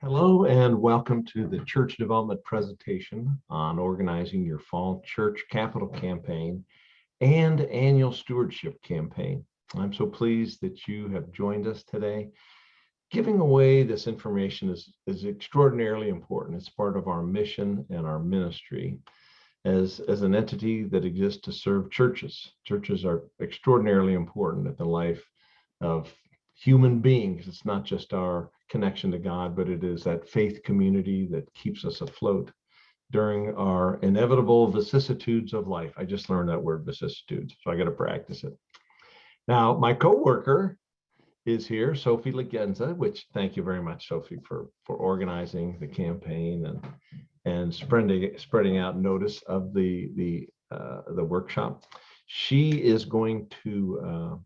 Hello and welcome to the Church Development presentation on organizing your fall church capital campaign and annual stewardship campaign. I'm so pleased that you have joined us today. Giving away this information is extraordinarily important. It's part of our mission and our ministry as an entity that exists to serve churches. Churches are extraordinarily important in the life of human beings. It's not just our connection to God, but it is that faith community that keeps us afloat during our inevitable vicissitudes of life. I just learned that word vicissitudes, so I got to practice it. Now, my co-worker is here, Sophie Legenza, which thank you very much, Sophie, for organizing the campaign and spreading out notice of the workshop. She is going to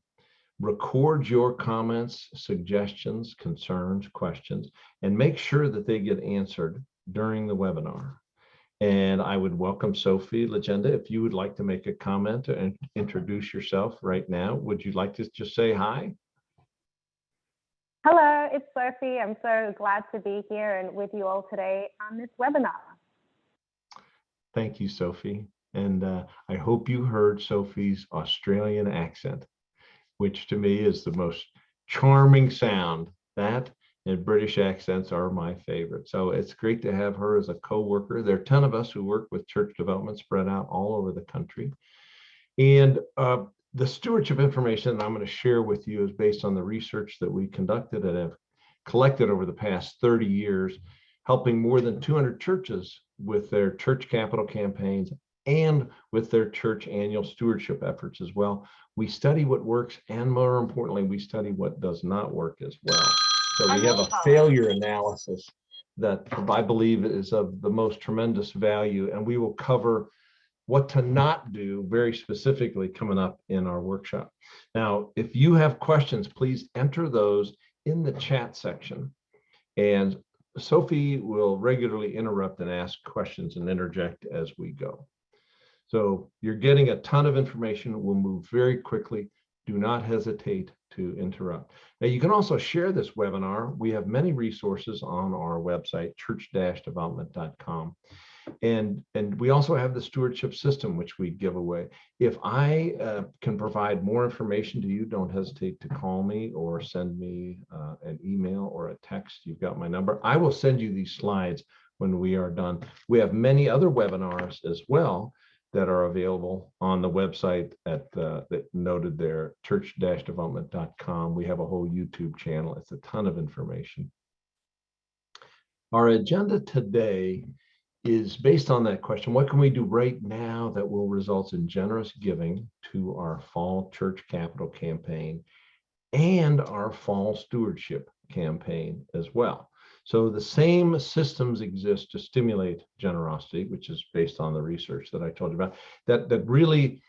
record your comments, suggestions, concerns, questions, and make sure that they get answered during the webinar. And I would welcome Sophie Legenda, if you would like to make a comment and introduce yourself right now. Would you like to just say hi? Hello, it's Sophie. I'm so glad to be here and with you all today on this webinar. Thank you, Sophie. And I hope you heard Sophie's Australian accent, which to me is the most charming sound. That and British accents are my favorite. So it's great to have her as a co-worker. There are a ton of us who work with church development spread out all over the country. And the stewardship information that I'm going to share with you is based on the research that we conducted and have collected over the past 30 years, helping more than 200 churches with their church capital campaigns and with their church annual stewardship efforts as well. We study what works, and more importantly, we study what does not work as well. So we have a failure analysis that I believe is of the most tremendous value, and we will cover what to not do very specifically coming up in our workshop. Now, if you have questions, please enter those in the chat section, and Sophie will regularly interrupt and ask questions and interject as we go. So you're getting a ton of information. We'll move very quickly. Do not hesitate to interrupt. Now, you can also share this webinar. We have many resources on our website, church-development.com. And we also have the stewardship system, which we give away. If I can provide more information to you, don't hesitate to call me or send me an email or a text. You've got my number. I will send you these slides when we are done. We have many other webinars as well that are available on the website at that noted there, church-development.com. We have a whole YouTube channel. It's a ton of information. Our agenda today is based on that question. What can we do right now that will result in generous giving to our fall church capital campaign and our fall stewardship campaign as well? So the same systems exist to stimulate generosity, which is based on the research that I told you about, that really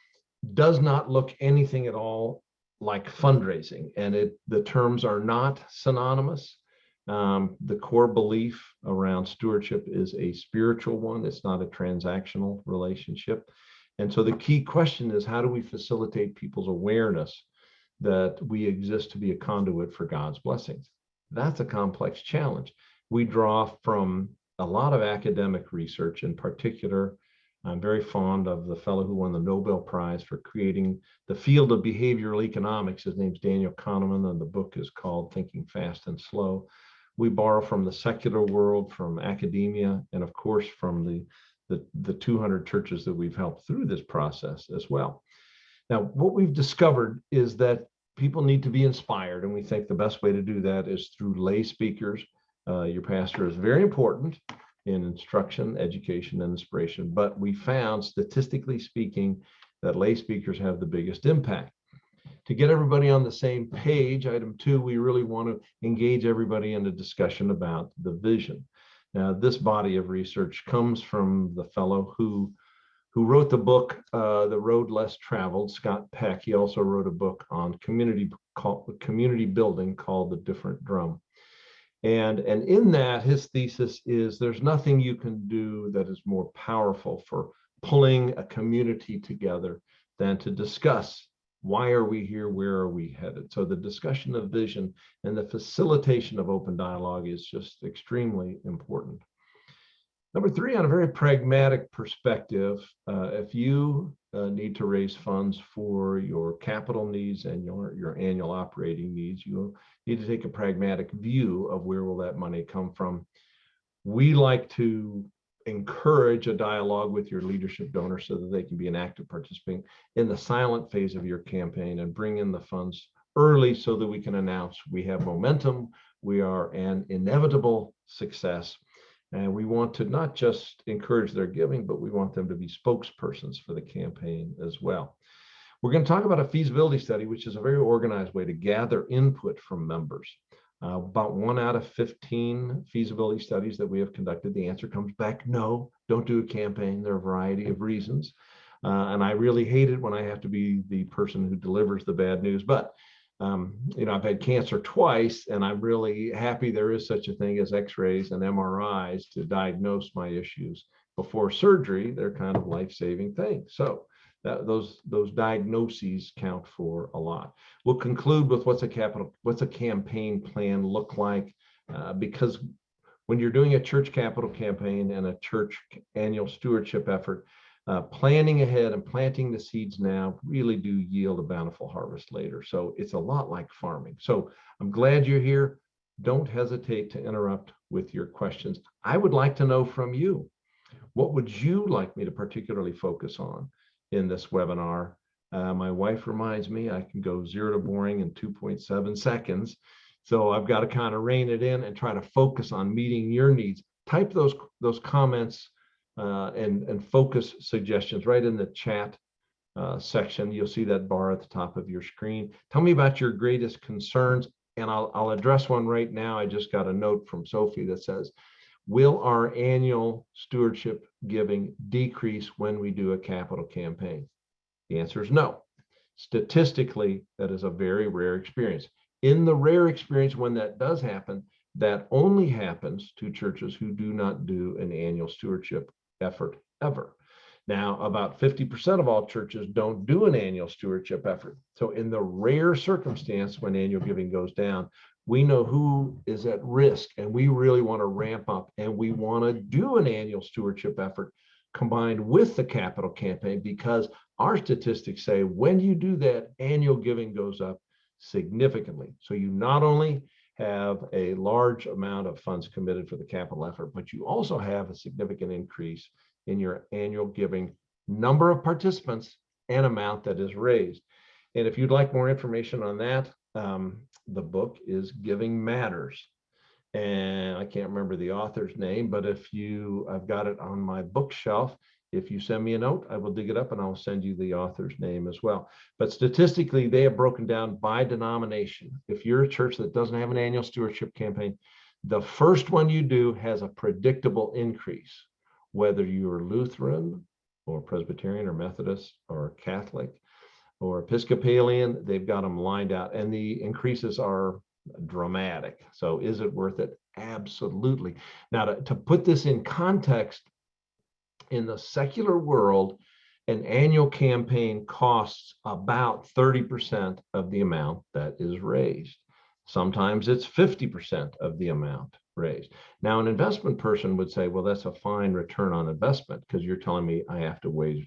does not look anything at all like fundraising. And the terms are not synonymous. The core belief around stewardship is a spiritual one. It's not a transactional relationship. And so the key question is, how do we facilitate people's awareness that we exist to be a conduit for God's blessings? That's a complex challenge. We draw from a lot of academic research. In particular, I'm very fond of the fellow who won the Nobel Prize for creating the field of behavioral economics. His name's Daniel Kahneman, and the book is called Thinking Fast and Slow. We borrow from the secular world, from academia, and of course from the 200 churches that we've helped through this process as well. Now, what we've discovered is that people need to be inspired, and we think the best way to do that is through lay speakers. Your pastor is very important in instruction, education, and inspiration, but we found, statistically speaking, that lay speakers have the biggest impact. To get everybody on the same page, item 2, we really want to engage everybody in a discussion about the vision. Now, this body of research comes from the fellow who wrote the book, The Road Less Traveled, Scott Peck. He also wrote a book on community building called The Different Drum. And in that, his thesis is there's nothing you can do that is more powerful for pulling a community together than to discuss Why are we here? Where are we headed? So the discussion of vision and the facilitation of open dialogue is just extremely important. Number three, on a very pragmatic perspective, if you need to raise funds for your capital needs and your annual operating needs, you need to take a pragmatic view of where will that money come from. We like to encourage a dialogue with your leadership donors so that they can be an active participant in the silent phase of your campaign and bring in the funds early so that we can announce we have momentum, we are an inevitable success. And we want to not just encourage their giving, but we want them to be spokespersons for the campaign as well. We're going to talk about a feasibility study, which is a very organized way to gather input from members. About 1 out of 15 feasibility studies that we have conducted, the answer comes back, no, don't do a campaign. There are a variety of reasons. And I really hate it when I have to be the person who delivers the bad news. But I've had cancer twice, and I'm really happy there is such a thing as X-rays and MRIs to diagnose my issues before surgery. They're kind of life-saving things. So those diagnoses count for a lot. We'll conclude with what's a campaign plan look like, because when you're doing a church capital campaign and a church annual stewardship effort, planning ahead and planting the seeds now really do yield a bountiful harvest later. So it's a lot like farming. So I'm glad you're here. Don't hesitate to interrupt with your questions. I would like to know from you, what would you like me to particularly focus on in this webinar? My wife reminds me I can go 0 to boring in 2.7 seconds. So I've got to kind of rein it in and try to focus on meeting your needs. Type those comments and focus suggestions right in the chat section. You'll see that bar at the top of your screen. Tell me about your greatest concerns, and I'll address one right now. I just got a note from Sophie that says, will our annual stewardship giving decrease when we do a capital campaign? The answer is no. Statistically, that is a very rare experience. In the rare experience when that does happen, that only happens to churches who do not do an annual stewardship effort ever. Now, about 50% of all churches don't do an annual stewardship effort. So in the rare circumstance when annual giving goes down, we know who is at risk, and we really want to ramp up, and we want to do an annual stewardship effort combined with the capital campaign, because our statistics say when you do that, annual giving goes up significantly. So you not only have a large amount of funds committed for the capital effort, but you also have a significant increase in your annual giving number of participants and amount that is raised. And if you'd like more information on that, the book is Giving Matters. And I can't remember the author's name, but I've got it on my bookshelf. If you send me a note, I will dig it up and I'll send you the author's name as well. But statistically, they have broken down by denomination. If you're a church that doesn't have an annual stewardship campaign, the first one you do has a predictable increase, whether you're Lutheran or Presbyterian or Methodist or Catholic or Episcopalian, they've got them lined out, and the increases are dramatic. So is it worth it? Absolutely. Now, to put this in context, in the secular world, an annual campaign costs about 30% of the amount that is raised. Sometimes it's 50% of the amount raised. Now, an investment person would say, well, that's a fine return on investment, because you're telling me I have to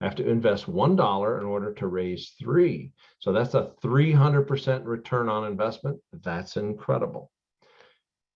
I have to invest $1 in order to raise 3. So that's a 300% return on investment. That's incredible.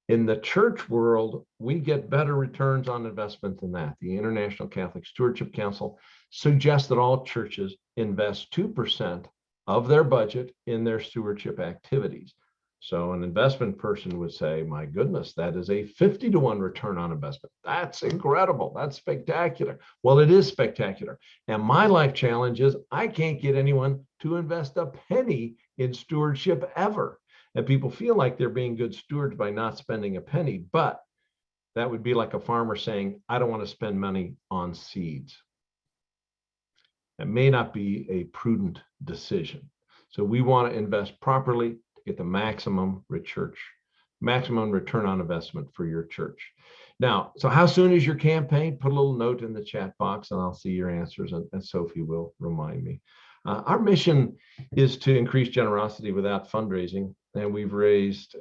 In the church world, we get better returns on investment than that. The International Catholic Stewardship Council suggests that all churches invest 2% of their budget in their stewardship activities. So an investment person would say, my goodness, that is a 50 to 1 return on investment. That's incredible. That's spectacular. Well, it is spectacular. And my life challenge is I can't get anyone to invest a penny in stewardship ever. And people feel like they're being good stewards by not spending a penny, but that would be like a farmer saying, I don't want to spend money on seeds. That may not be a prudent decision. So we want to invest properly to get the maximum return on investment for your church. Now, so how soon is your campaign? Put a little note in the chat box and I'll see your answers, and Sophie will remind me. Our mission is to increase generosity without fundraising, and we've raised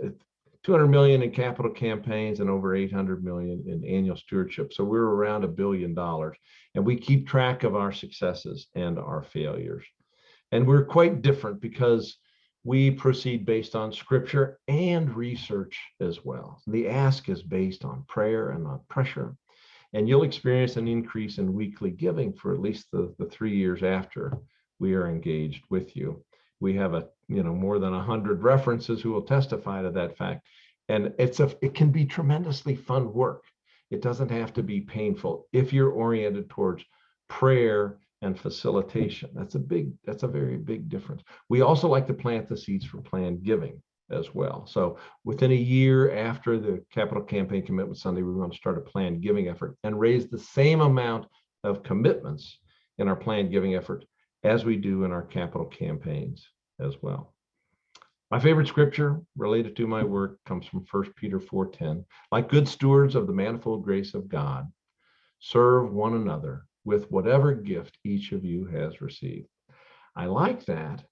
200 million in capital campaigns and over 800 million in annual stewardship. So we're around $1 billion, and we keep track of our successes and our failures. And we're quite different because we proceed based on scripture and research as well. The ask is based on prayer and on pressure. And you'll experience an increase in weekly giving for at least the 3 years after we are engaged with you. We have more than 100 references who will testify to that fact. And it can be tremendously fun work. It doesn't have to be painful if you're oriented towards prayer and facilitation. That's a very big difference. We also like to plant the seeds for planned giving as well. So within a year after the Capital Campaign Commitment Sunday, we want to start a planned giving effort and raise the same amount of commitments in our planned giving effort as we do in our capital campaigns as well. My favorite scripture related to my work comes from 1 Peter 4:10. Like good stewards of the manifold grace of God, serve one another with whatever gift each of you has received. I like that.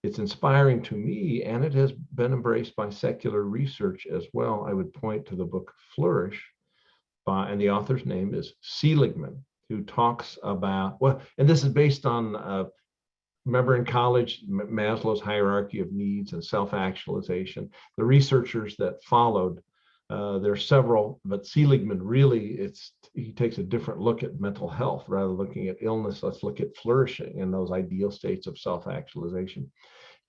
It's inspiring to me, and it has been embraced by secular research as well. I would point to the book Flourish, and the author's name is Seligman, who talks about, and this is based on, remember in college, Maslow's hierarchy of needs and self-actualization. The researchers that followed, there are several, but Seligman really, he takes a different look at mental health rather than looking at illness. Let's look at flourishing in those ideal states of self-actualization.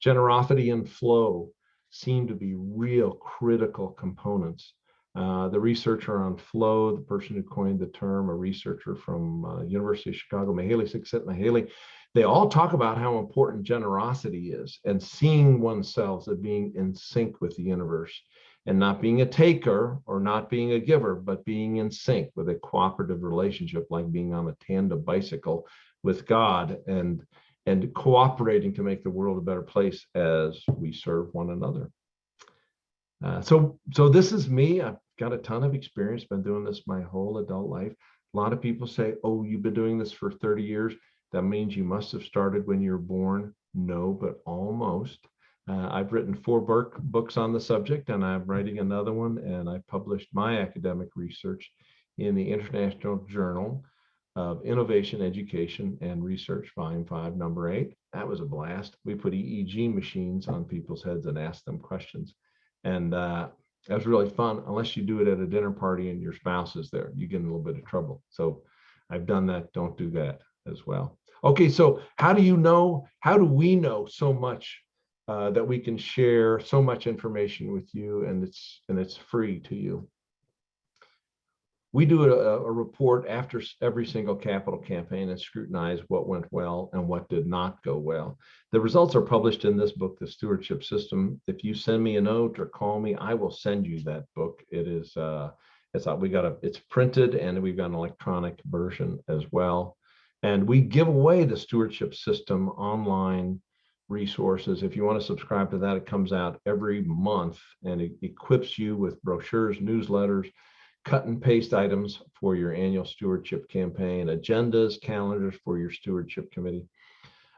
Generosity and flow seem to be real critical components. The researcher on flow, the person who coined the term, a researcher from University of Chicago, Mihaly, they all talk about how important generosity is and seeing oneself as being in sync with the universe and not being a taker or not being a giver, but being in sync with a cooperative relationship, like being on a tandem bicycle with God and cooperating to make the world a better place as we serve one another. So this is me. I've got a ton of experience, been doing this my whole adult life. A lot of people say, oh, you've been doing this for 30 years. That means you must have started when you were born. No, but almost. I've written 4 books on the subject, and I'm writing another one, and I published my academic research in the International Journal of Innovation, Education, and Research, Volume 5, Number 8. That was a blast. We put EEG machines on people's heads and asked them questions. And that was really fun, unless you do it at a dinner party and your spouse is there. You get in a little bit of trouble. So I've done that. Don't do that as well. Okay, so how do we know so much that we can share so much information with you, and it's free to you? We do a report after every single capital campaign and scrutinize what went well and what did not go well. The results are published in this book, The Stewardship System. If you send me a note or call me, I will send you that book. It is it's printed, and we've got an electronic version as well. And we give away the Stewardship System online resources. If you want to subscribe to that, it comes out every month, and it equips you with brochures, newsletters, cut and paste items for your annual stewardship campaign, agendas, calendars for your stewardship committee.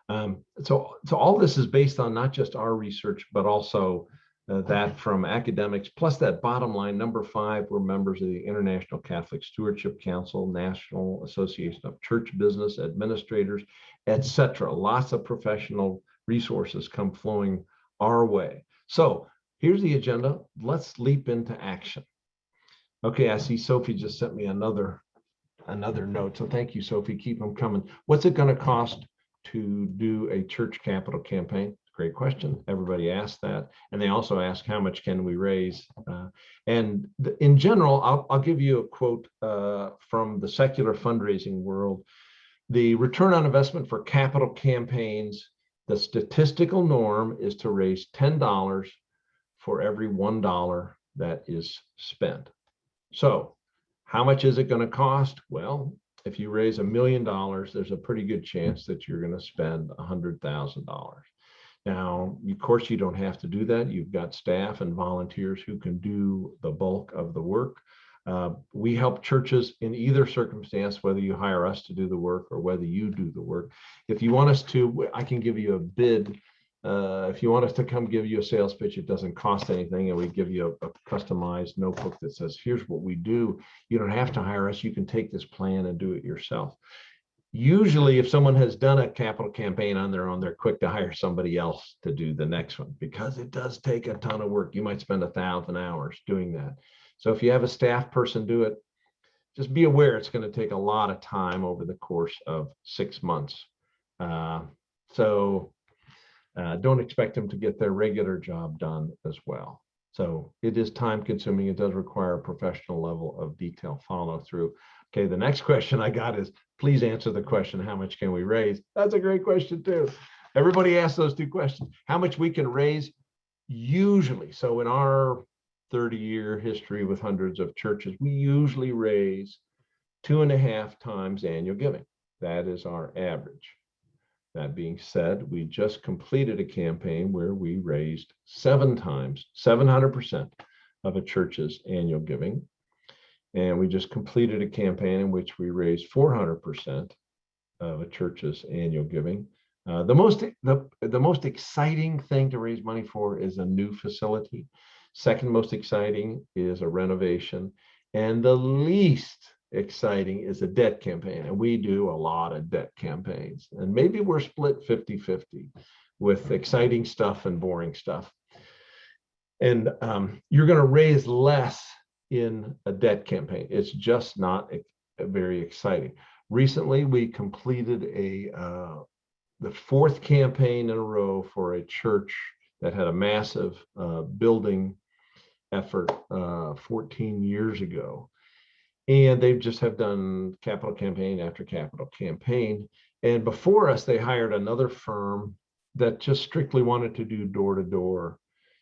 So all this is based on not just our research, but also that from academics, plus that bottom line, number 5, we're members of the International Catholic Stewardship Council, National Association of Church Business Administrators, etc. Lots of professional resources come flowing our way. So here's the agenda. Let's leap into action. Okay, I see Sophie just sent me another note. So thank you, Sophie. Keep them coming. What's it going to cost to do a church capital campaign? Great question. Everybody asks that. And they also ask, how much can we raise? In general, I'll give you a quote from the secular fundraising world. The return on investment for capital campaigns, the statistical norm is to raise $10 for every $1 that is spent. So how much is it going to cost? Well, if you raise $1 million, there's a pretty good chance that you're going to spend $100,000. Now, of course, you don't have to do that. You've got staff and volunteers who can do the bulk of the work. We help churches in either circumstance, whether you hire us to do the work or whether you do the work. If you want us to, I can give you a bid. If you want us to come give you a sales pitch, it doesn't cost anything, and we give you a customized notebook that says, here's what we do. You don't have to hire us. You can take this plan and do it yourself. Usually, if someone has done a capital campaign on their own, they're quick to hire somebody else to do the next one because it does take a ton of work. You might spend 1,000 hours doing that. So if you have a staff person do it, just be aware it's going to take a lot of time over the course of 6 months. So don't expect them to get their regular job done as well. So it is time consuming. It does require a professional level of detail follow through. Okay, the next question I got is, please answer the question, how much can we raise? That's a great question too. Everybody asks those two questions. How much we can raise usually. So in our 30-year history with hundreds of churches, we usually raise 2.5 times annual giving. That is our average. That being said, we just completed a campaign where we raised 7 times, 700% of a church's annual giving. And we just completed a campaign in which we raised 400% of a church's annual giving. The most exciting thing to raise money for is a new facility. Second most exciting is a renovation. And the least exciting is a debt campaign. And we do a lot of debt campaigns. And maybe we're split 50-50 with exciting stuff and boring stuff. And you're going to raise less in a debt campaign. It's just not very exciting. Recently, we completed the 4th campaign in a row for a church that had a massive building effort 14 years ago. And they just have done capital campaign after capital campaign. And before us, they hired another firm that just strictly wanted to do door-to-door.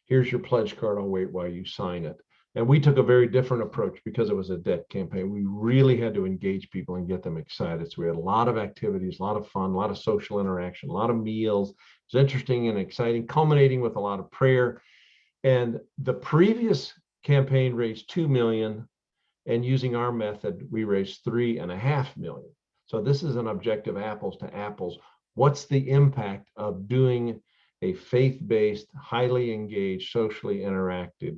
Here's your pledge card. I'll wait while you sign it. And we took a very different approach because it was a debt campaign. We really had to engage people and get them excited. So we had a lot of activities, a lot of fun, a lot of social interaction, a lot of meals. It was interesting and exciting, culminating with a lot of prayer. And the previous campaign raised $2 million. And using our method, we raised $3.5 million. So this is an objective apples to apples. What's the impact of doing a faith-based, highly engaged, socially interactive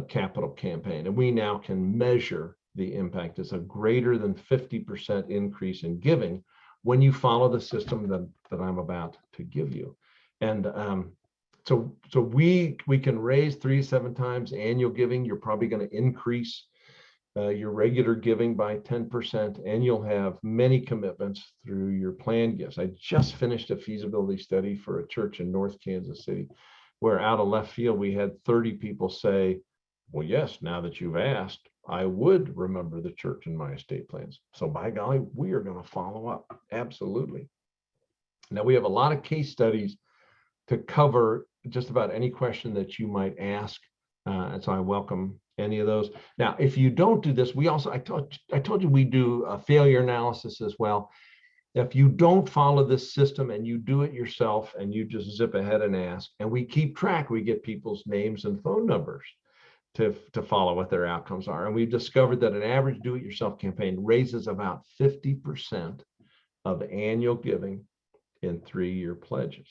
capital campaign? And we now can measure the impact. It's a greater than 50% increase in giving when you follow the system that I'm about to give you. And so we can raise 3 to 7 times annual giving. You're probably going to increase your regular giving by 10%, and you'll have many commitments through your planned gifts. I just finished a feasibility study for a church in North Kansas City, where out of left field, we had 30 people say, well, yes, now that you've asked, I would remember the church in my estate plans. So by golly, we are going to follow up. Absolutely. Now we have a lot of case studies to cover just about any question that you might ask. And so I welcome any of those. Now, if you don't do this, we also, I told you we do a failure analysis as well. If you don't follow this system and you do it yourself and you just zip ahead and ask, and we keep track, we get people's names and phone numbers to follow what their outcomes are. And we've discovered that an average do-it-yourself campaign raises about 50% of annual giving in 3-year pledges.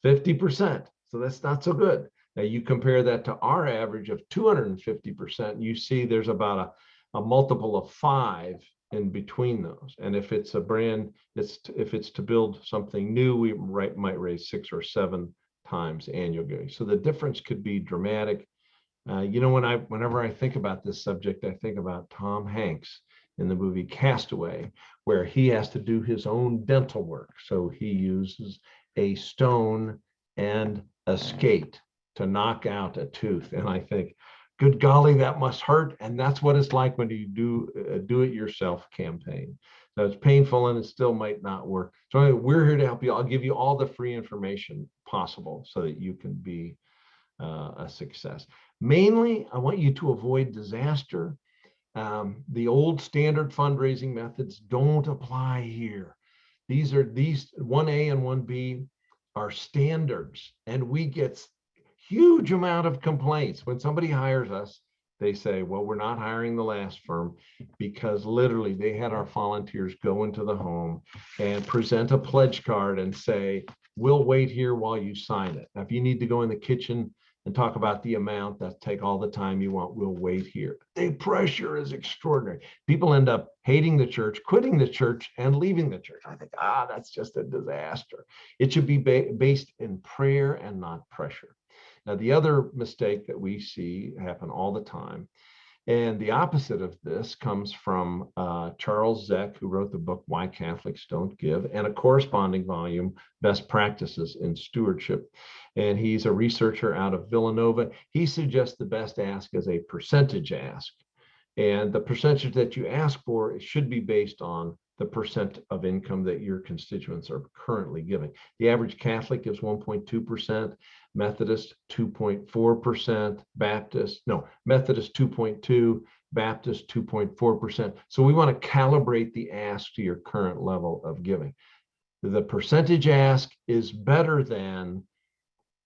50%. So that's not so good. Now you compare that to our average of 250%, you see there's about a multiple of 5 in between those. And if it's a brand, if it's to build something new, we might raise 6 or 7 times annual giving. So the difference could be dramatic. Whenever I think about this subject, I think about Tom Hanks in the movie Castaway, where he has to do his own dental work. So he uses a stone and a skate to knock out a tooth. And I think, good golly, that must hurt. And that's what it's like when you do a do-it-yourself campaign. So it's painful and it still might not work. So anyway, we're here to help you. I'll give you all the free information possible so that you can be a success. Mainly, I want you to avoid disaster. The old standard fundraising methods don't apply here. These 1A and 1B are standards, and we get huge amount of complaints when somebody hires us They say, well, we're not hiring the last firm because literally they had our volunteers go into the home and present a pledge card and say, we'll wait here while you sign it. Now, if you need to go in the kitchen and talk about the amount, that take all the time you want, we'll wait here. The pressure is extraordinary. People end up hating the church, quitting the church, and leaving the church. I think, that's just a disaster. It should be based in prayer and not pressure. Now, the other mistake that we see happen all the time, and the opposite of this comes from Charles Zeck, who wrote the book, Why Catholics Don't Give, and a corresponding volume, Best Practices in Stewardship. And he's a researcher out of Villanova. He suggests the best ask is a percentage ask. And the percentage that you ask for should be based on the percent of income that your constituents are currently giving. The average Catholic gives 1.2%, Methodist 2.4%, Methodist 2.2%, Baptist 2.4%. So we want to calibrate the ask to your current level of giving. The percentage ask is better than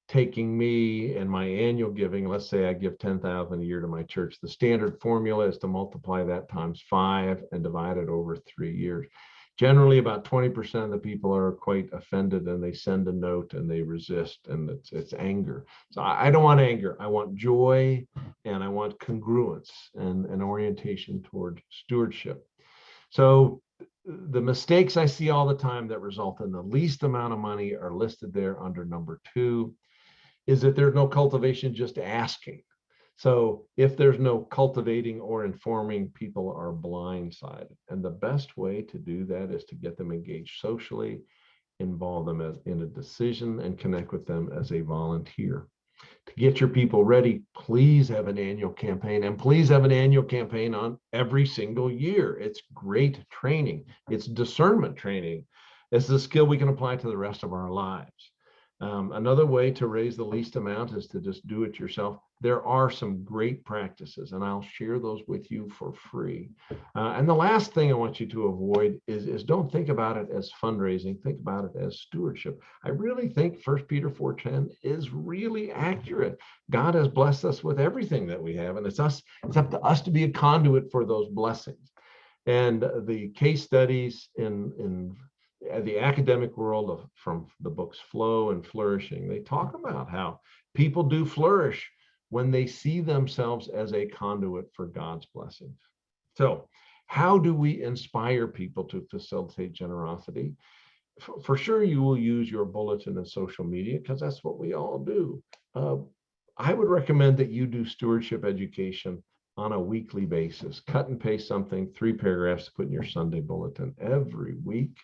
taking me and my annual giving. Let's say I give $10,000 a year to my church. The standard formula is to multiply that times 5 and divide it over 3 years. Generally, about 20% of the people are quite offended and they send a note and they resist, and it's anger. So I don't want anger. I want joy, and I want congruence and an orientation toward stewardship. So the mistakes I see all the time that result in the least amount of money are listed there under number 2, is that there's no cultivation, just asking. So if there's no cultivating or informing, people are blindsided. And the best way to do that is to get them engaged socially, involve them in a decision, and connect with them as a volunteer. To get your people ready, please have an annual campaign, and please have an annual campaign on every single year. It's great training. It's discernment training. It's a skill we can apply to the rest of our lives. Another way to raise the least amount is to just do it yourself. There are some great practices, and I'll share those with you for free. And the last thing I want you to avoid is don't think about it as fundraising. Think about it as stewardship. I really think 1 Peter 4:10 is really accurate. God has blessed us with everything that we have, and it's up to us to be a conduit for those blessings. And the case studies in the academic world from the books Flow and Flourishing, they talk about how people do flourish when they see themselves as a conduit for God's blessings. So how do we inspire people to facilitate generosity? For sure, you will use your bulletin and social media, because that's what we all do. I would recommend that you do stewardship education on a weekly basis. Cut and paste something, 3 paragraphs to put in your Sunday bulletin every week.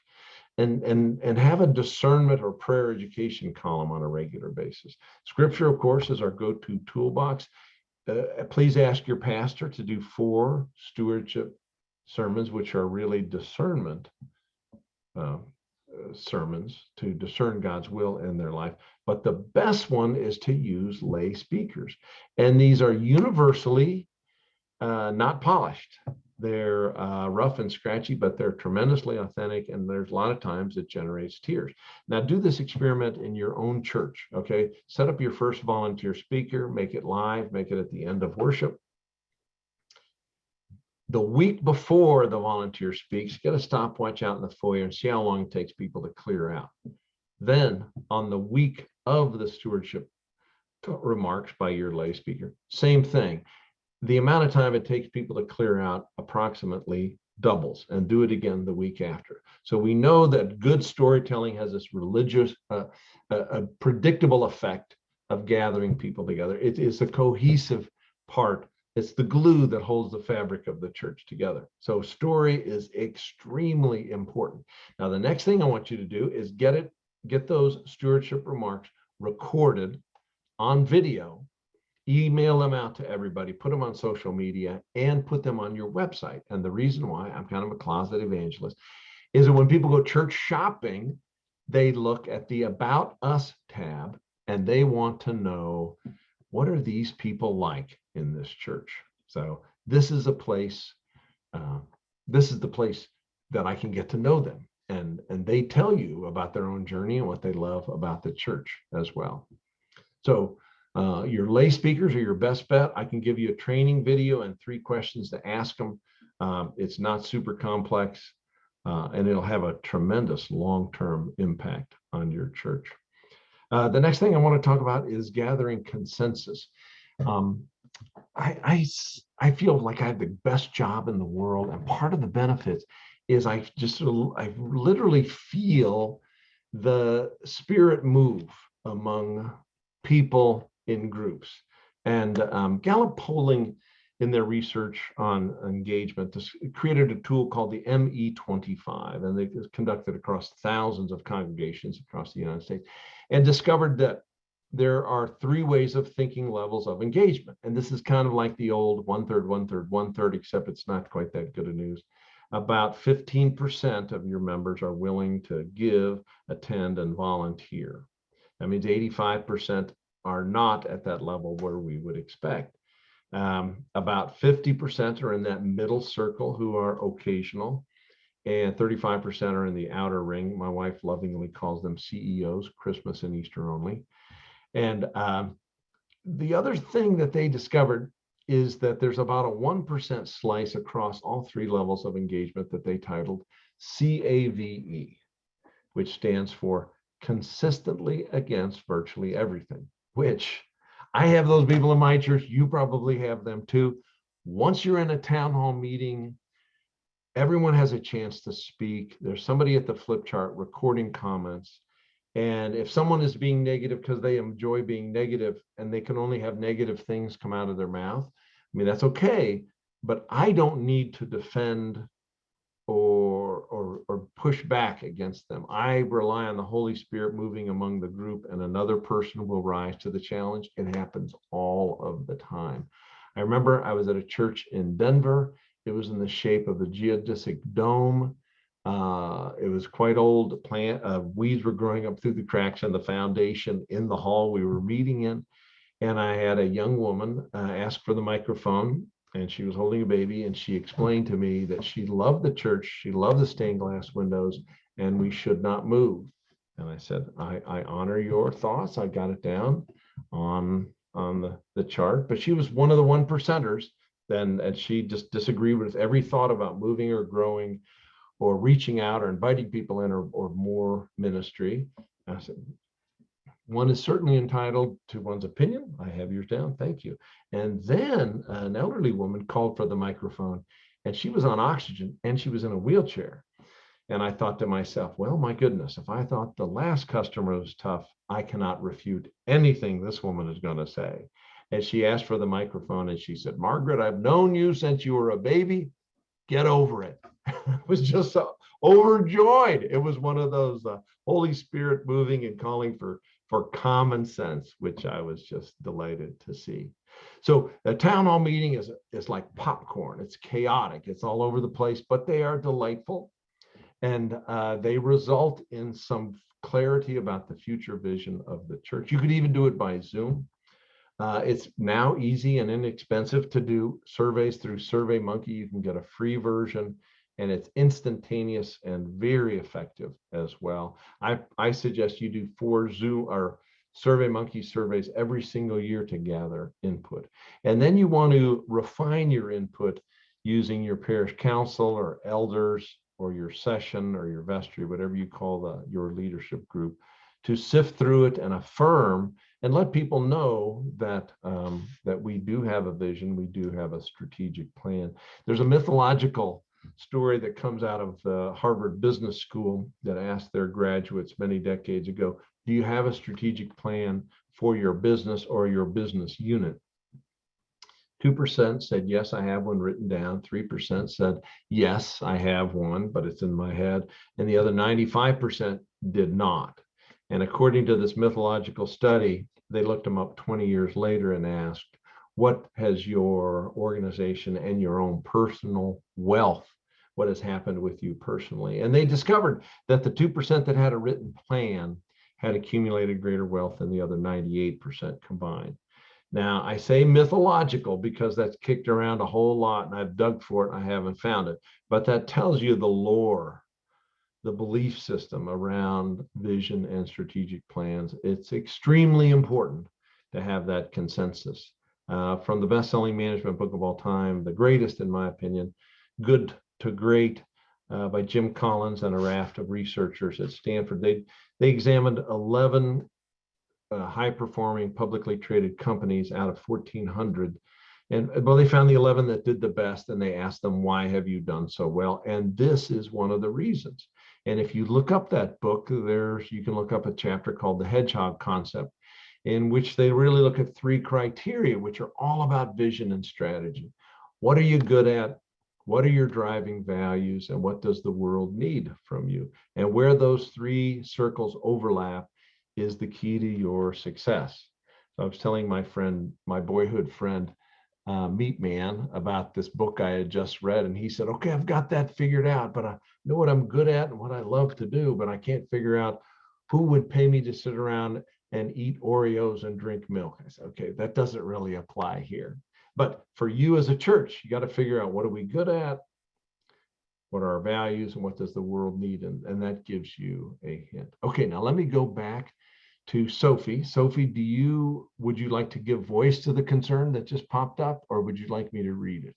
And have a discernment or prayer education column on a regular basis. Scripture, of course, is our go-to toolbox. Please ask your pastor to do 4 stewardship sermons, which are really discernment sermons to discern God's will in their life. But the best one is to use lay speakers. And these are universally not polished. They're rough and scratchy, but they're tremendously authentic, and there's a lot of times it generates tears. Now, do this experiment in your own church, okay? Set up your first volunteer speaker, make it live, make it at the end of worship. The week before the volunteer speaks, get a stopwatch out in the foyer and see how long it takes people to clear out. Then, on the week of the stewardship remarks by your lay speaker, same thing. The amount of time it takes people to clear out approximately doubles, and do it again the week after. So we know that good storytelling has this religious, a predictable effect of gathering people together. It is a cohesive part. It's the glue that holds the fabric of the church together. So story is extremely important. Now, the next thing I want you to do is get those stewardship remarks recorded on video. Email them out to everybody, put them on social media, and put them on your website. And the reason why I'm kind of a closet evangelist is that when people go church shopping, they look at the About Us tab and they want to know, what are these people like in this church? So this is a place, this is the place that I can get to know them. And they tell you about their own journey and what they love about the church as well. So Your lay speakers are your best bet. I can give you a training video and 3 questions to ask them. It's not super complex, and it'll have a tremendous long-term impact on your church. The next thing I want to talk about is gathering consensus. I feel like I have the best job in the world, and part of the benefits is I literally feel the spirit move among people in groups. And Gallup polling in their research on engagement created a tool called the ME25, and they conducted across thousands of congregations across the United States and discovered that there are 3 ways of thinking levels of engagement. And this is kind of like the old 1/3, 1/3, 1/3, except it's not quite that good of news. About 15% of your members are willing to give, attend, and volunteer. That means 85% are not at that level where we would expect. About 50% are in that middle circle who are occasional, and 35% are in the outer ring. My wife lovingly calls them CEOs, Christmas and Easter only. And the other thing that they discovered is that there's about a 1% slice across all 3 levels of engagement that they titled CAVE, which stands for consistently against virtually everything, which I have those people in my church. You probably have them too. Once you're in a town hall meeting, everyone has a chance to speak. There's somebody at the flip chart recording comments. And if someone is being negative because they enjoy being negative and they can only have negative things come out of their mouth, I mean, that's okay. But I don't need to defend or push back against them. I rely on the Holy Spirit moving among the group, and another person will rise to the challenge. It happens all of the time. I remember I was at a church in Denver. It was in the shape of a geodesic dome. It was quite old. Weeds were growing up through the cracks in the foundation in the hall we were meeting in. And I had a young woman ask for the microphone, and she was holding a baby, and she explained to me that she loved the church, she loved the stained glass windows, and we should not move. And I said, I honor your thoughts. I got it down on the chart, but she was one of the 1%ers then, and she just disagreed with every thought about moving or growing or reaching out or inviting people in or more ministry. I said, one is certainly entitled to one's opinion. I have yours down. Thank you. And then an elderly woman called for the microphone, and she was on oxygen and she was in a wheelchair. And I thought to myself, well, my goodness, if I thought the last customer was tough, I cannot refute anything this woman is going to say. And she asked for the microphone, and she said, Margaret, I've known you since you were a baby. Get over it. I was just so overjoyed. It was one of those Holy Spirit moving and calling for common sense, which I was just delighted to see. So a town hall meeting is like popcorn. It's chaotic. It's all over the place, but they are delightful. And they result in some clarity about the future vision of the church. You could even do it by Zoom. It's now easy and inexpensive to do surveys through SurveyMonkey. You can get a free version, and it's instantaneous and very effective as well. I suggest you do 4 Zoom or SurveyMonkey surveys every single year to gather input. And then you want to refine your input using your parish council or elders or your session or your vestry, whatever you call your leadership group, to sift through it and affirm and let people know that that we do have a vision, we do have a strategic plan. There's a mythological story that comes out of the Harvard Business School that asked their graduates many decades ago, do you have a strategic plan for your business or your business unit? 2% said, yes, I have one written down. 3% said, yes, I have one, but it's in my head. And the other 95% did not. And according to this mythological study, they looked them up 20 years later and asked, what has your organization and your own personal wealth, what has happened with you personally? And they discovered that the 2% that had a written plan had accumulated greater wealth than the other 98% combined. Now, I say mythological because that's kicked around a whole lot, and I've dug for it, and I haven't found it. But that tells you the lore, the belief system around vision and strategic plans. It's extremely important to have that consensus. From the best-selling management book of all time, the greatest in my opinion, Good to Great, by Jim Collins and a raft of researchers at Stanford. They examined 11 high-performing publicly traded companies out of 1,400. And well, they found the 11 that did the best, and they asked them, why have you done so well? And this is one of the reasons. And if you look up that book, you can look up a chapter called The Hedgehog Concept, in which they really look at 3 criteria, which are all about vision and strategy. What are you good at? What are your driving values? And what does the world need from you? And where those 3 circles overlap is the key to your success. So I was telling my friend, my boyhood friend, Meat Man, about this book I had just read, and he said, okay, I've got that figured out, but I know what I'm good at and what I love to do, but I can't figure out who would pay me to sit around and eat Oreos and drink milk. I said, okay, that doesn't really apply here. But for you as a church, you got to figure out, what are we good at? What are our values, and what does the world need? And that gives you a hint. Okay, now let me go back to Sophie. Sophie, would you like to give voice to the concern that just popped up, or would you like me to read it?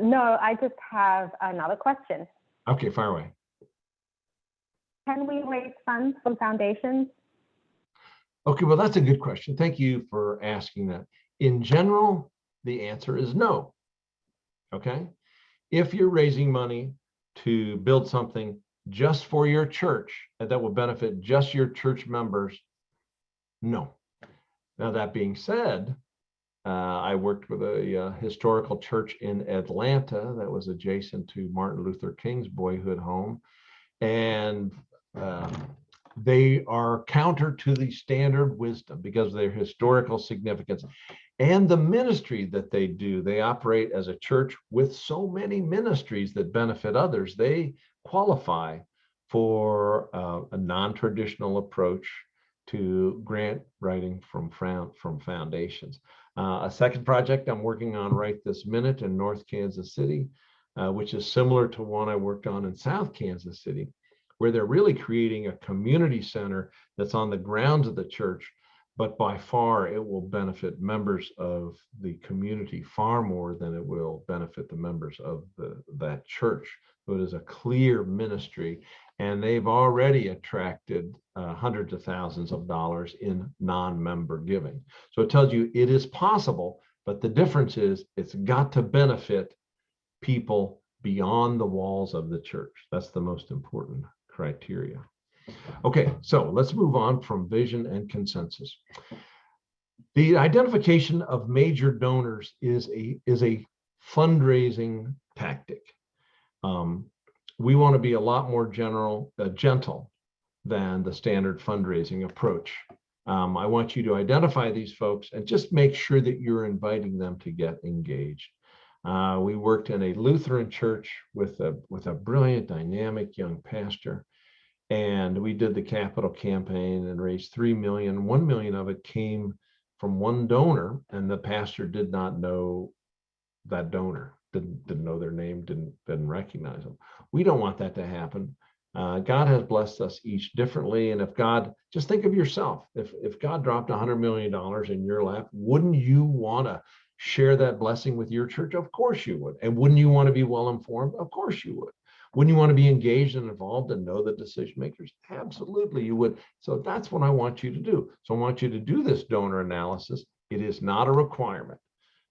No, I just have another question. Okay, fire away. Can we raise funds from foundations? Okay, well, that's a good question. Thank you for asking that. In general, the answer is no. Okay, if you're raising money to build something just for your church and that will benefit just your church members, no. Now, that being said, I worked with a historical church in Atlanta that was adjacent to Martin Luther King's boyhood home, and they are counter to the standard wisdom because of their historical significance and the ministry that they do. They operate as a church with so many ministries that benefit others. They qualify for a non-traditional approach to grant writing from foundations. A second project I'm working on right this minute in North Kansas City, which is similar to one I worked on in South Kansas City, where they're really creating a community center that's on the grounds of the church, but by far it will benefit members of the community far more than it will benefit the members of that church. So it is a clear ministry, and they've already attracted hundreds of thousands of dollars in non-member giving. So it tells you it is possible, but the difference is it's got to benefit people beyond the walls of the church. That's the most important criteria. Okay, so let's move on from vision and consensus. The identification of major donors is a fundraising tactic. We want to be a lot more gentle than the standard fundraising approach. I want you to identify these folks and just make sure that you're inviting them to get engaged. We worked in a Lutheran church with a brilliant, dynamic young pastor, and we did the capital campaign and raised $3 million. $1 million of it came from one donor, and the pastor did not know that donor, didn't know their name, didn't recognize them. We don't want that to happen. God has blessed us each differently, and if God, just think of yourself, if God dropped $100 million in your lap, wouldn't you want to share that blessing with your church? Of course you would. And wouldn't you want to be well informed? Of course you would. Wouldn't you want to be engaged and involved and know the decision makers? Absolutely you would. So that's what I want you to do. So I want you to do this donor analysis. It is not a requirement.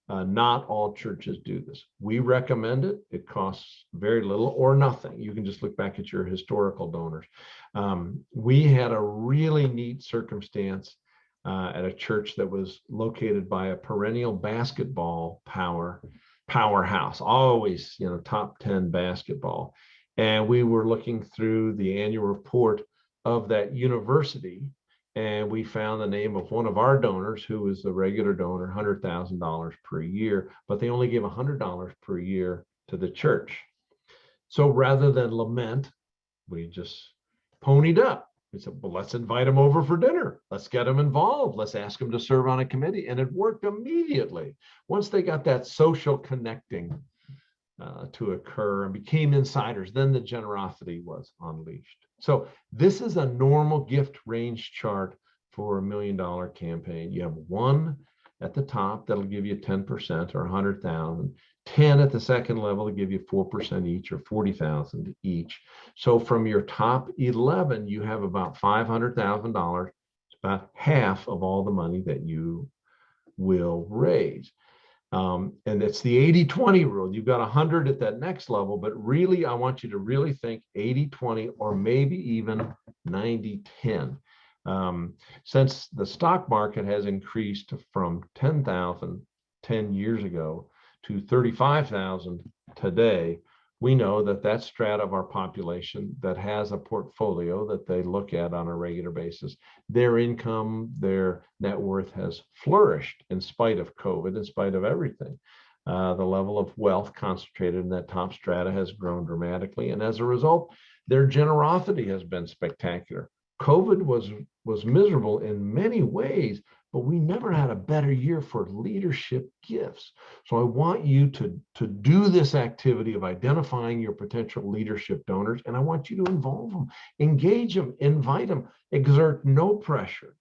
Not all churches do this. We recommend it. It costs very little or nothing. You can just look back at your historical donors. We had a really neat circumstance at a church that was located by a perennial basketball powerhouse, always, top 10 basketball. And we were looking through the annual report of that university, and we found the name of one of our donors who was a regular donor, $100,000 per year, but they only gave $100 per year to the church. So rather than lament, we just ponied up. We said, well, let's invite them over for dinner. Let's get them involved. Let's ask them to serve on a committee. And it worked immediately. Once they got that social connecting to occur and became insiders, then the generosity was unleashed. So this is a normal gift range chart for $1 million campaign. You have one at the top that'll give you 10% or 100,000, 10 at the second level to give you 4% each or 40,000 each. So from your top 11, you have about $500,000. It's about half of all the money that you will raise. And it's the 80-20 rule. You've got 100 at that next level, but really, I want you to really think 80-20 or maybe even 90-10. Since the stock market has increased from 10,000 10 years ago to 35,000 today, we know that that strata of our population that has a portfolio that they look at on a regular basis, their income, their net worth has flourished in spite of COVID, in spite of everything. The level of wealth concentrated in that top strata has grown dramatically. And as a result, their generosity has been spectacular. COVID was miserable in many ways, but we never had a better year for leadership gifts. So I want you to do this activity of identifying your potential leadership donors, and I want you to involve them, engage them, invite them, exert no pressure.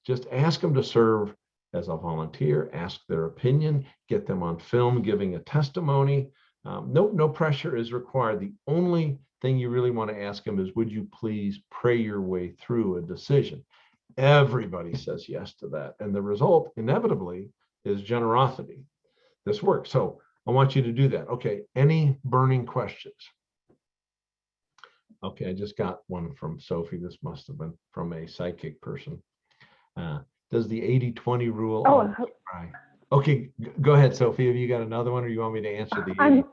Just ask them to serve as a volunteer, ask their opinion, get them on film giving a testimony. No pressure is required. The only thing you really want to ask them is, would you please pray your way through a decision? Everybody says yes to that. And the result inevitably is generosity. This works. So I want you to do that. Okay. Any burning questions? Okay. I just got one from Sophie. This must have been from a psychic person. Does the 80-20 rule? Oh, apply? Okay. Go ahead, Sophie. Have you got another one, or you want me to answer the 80-20?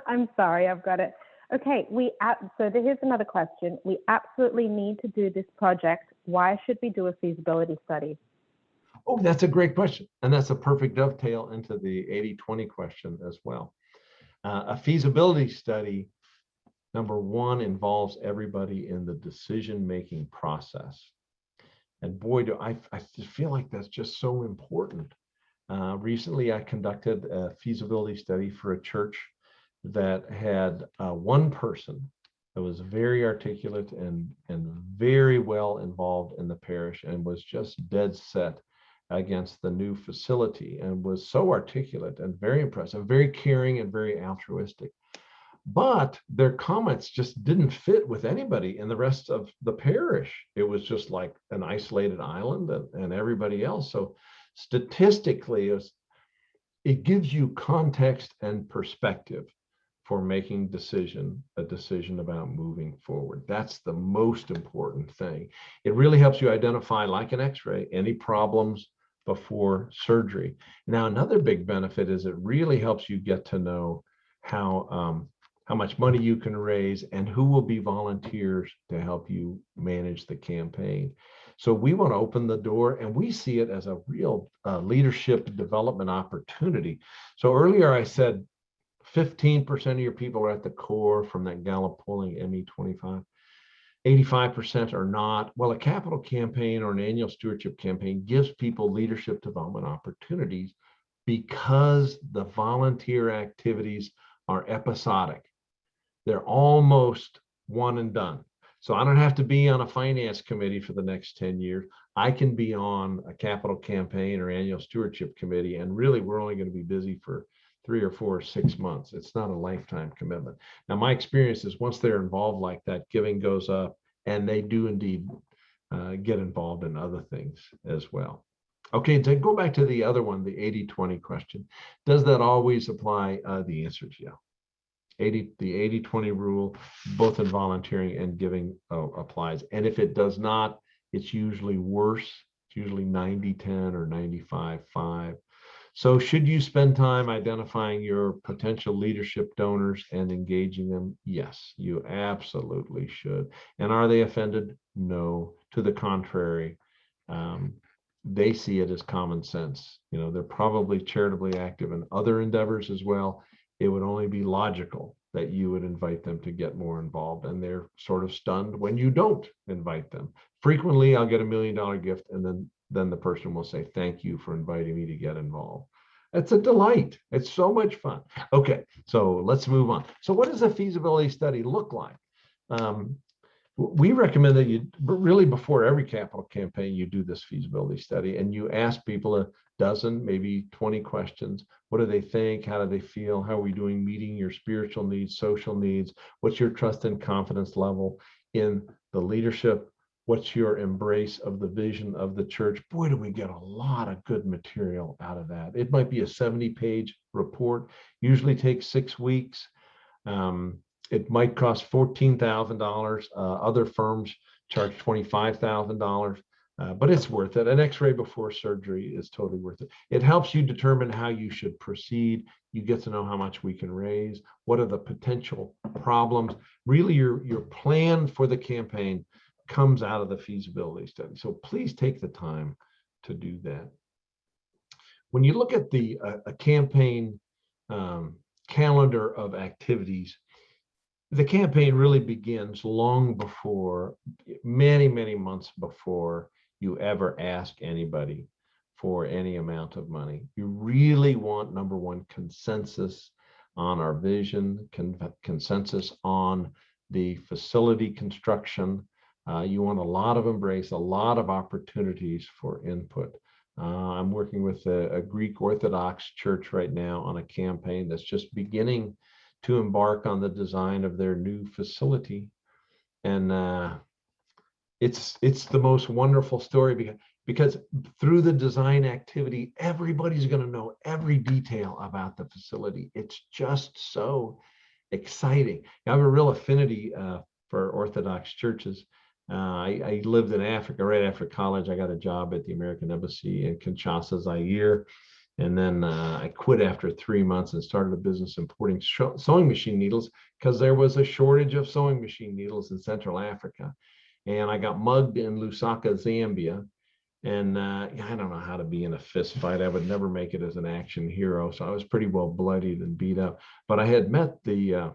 I'm sorry, I've got it. Okay, so here's another question. We absolutely need to do this project. Why should we do a feasibility study? Oh, that's a great question. And that's a perfect dovetail into the 80-20 question as well. A feasibility study, number one, involves everybody in the decision-making process. And boy, do I feel like that's just so important. Recently, I conducted a feasibility study for a church that had one person that was very articulate and very well involved in the parish and was just dead set against the new facility and was so articulate and very impressive, very caring and very altruistic. But their comments just didn't fit with anybody in the rest of the parish. It was just like an isolated island and everybody else. So statistically, it gives you context and perspective for making a decision about moving forward. That's the most important thing. It really helps you identify, like an x-ray, any problems before surgery. Now, another big benefit is it really helps you get to know how much money you can raise and who will be volunteers to help you manage the campaign. So we want to open the door, and we see it as a real leadership development opportunity. So earlier I said 15% of your people are at the core from that Gallup polling, ME25. 85% are not. Well, a capital campaign or an annual stewardship campaign gives people leadership development opportunities because the volunteer activities are episodic. They're almost one and done. So I don't have to be on a finance committee for the next 10 years. I can be on a capital campaign or annual stewardship committee, and really we're only going to be busy for 3 or 4 or 6 months. It's not a lifetime commitment. Now, my experience is once they're involved like that, giving goes up, and they do indeed get involved in other things as well. Okay, to go back to the other one, the 80-20 question, does that always apply? The answer is yeah. The 80-20 rule, both in volunteering and giving, applies. And if it does not, it's usually worse. It's usually 90-10 or 95-5. So should you spend time identifying your potential leadership donors and engaging them? Yes, you absolutely should. And are they offended? No, to the contrary. They see it as common sense. You know, they're probably charitably active in other endeavors as well. It would only be logical that you would invite them to get more involved, and they're sort of stunned when you don't invite them. Frequently, I'll get $1 million gift, and then the person will say, thank you for inviting me to get involved. It's a delight. It's so much fun. Okay, so let's move on. So what does a feasibility study look like? We recommend that you, but really before every capital campaign, you do this feasibility study and you ask people a dozen, maybe 20 questions. What do they think? How do they feel? How are we doing meeting your spiritual needs, social needs? What's your trust and confidence level in the leadership? What's your embrace of the vision of the church? Boy, do we get a lot of good material out of that. It might be a 70-page report, usually takes 6 weeks. It might cost $14,000. Other firms charge $25,000, but it's worth it. An X-ray before surgery is totally worth it. It helps you determine how you should proceed. You get to know how much we can raise. What are the potential problems? Really, your plan for the campaign comes out of the feasibility study. So please take the time to do that. When you look at the a campaign calendar of activities, the campaign really begins long before, many months before you ever ask anybody for any amount of money. You really want, number one, consensus on our vision, consensus on the facility construction. You want a lot of embrace, a lot of opportunities for input. I'm working with a Greek Orthodox church right now on a campaign that's just beginning to embark on the design of their new facility. And it's the most wonderful story because through the design activity, everybody's going to know every detail about the facility. It's just so exciting. I have a real affinity for Orthodox churches. I lived in Africa right after college. I got a job at the American Embassy in Kinshasa, Zaire. And then I quit after 3 months and started a business importing sewing machine needles because there was a shortage of sewing machine needles in Central Africa. And I got mugged in Lusaka, Zambia. And I don't know how to be in a fist fight. I would never make it as an action hero. So I was pretty well bloodied and beat up. But I had met the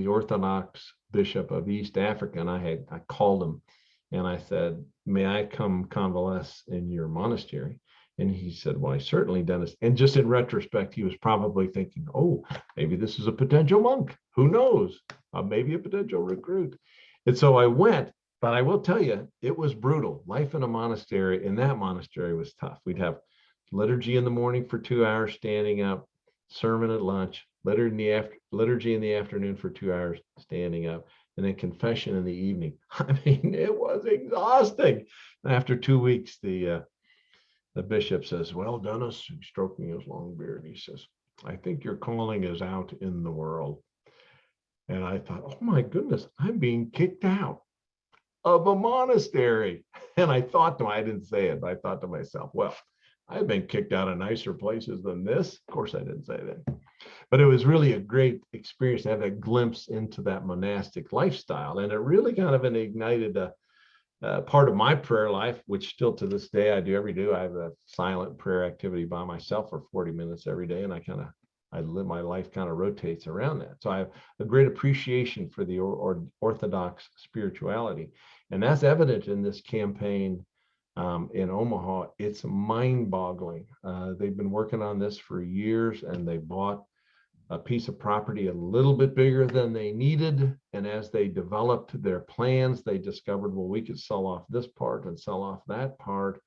Orthodox Bishop of East Africa, and I called him and I said, "May I come convalesce in your monastery?" And he said, "Why, certainly, Dennis." And just in retrospect, he was probably thinking, "Oh, maybe this is a potential monk. Who knows? Maybe a potential recruit." And so I went, but I will tell you, it was brutal. Life in a monastery, in that monastery, was tough. We'd have liturgy in the morning for 2 hours, standing up, sermon at lunch, liturgy in the afternoon for 2 hours, standing up, and then confession in the evening. I mean, it was exhausting. After 2 weeks, the bishop says, "Well, Dennis," stroking his long beard, he says, "I think your calling is out in the world." And I thought, oh my goodness, I'm being kicked out of a monastery. And I thought I didn't say it, but I thought to myself, well, I've been kicked out of nicer places than this. Of course, I didn't say that. But it was really a great experience to have a glimpse into that monastic lifestyle. And it really kind of ignited a part of my prayer life, which still to this day I do every day. I have a silent prayer activity by myself for 40 minutes every day, and I live, my life kind of rotates around that. So I have a great appreciation for the Orthodox spirituality, and that's evident in this campaign in Omaha. It's mind-boggling. They've been working on this for years, and they bought a piece of property a little bit bigger than they needed. And as they developed their plans, they discovered, well, we could sell off this part and sell off that part.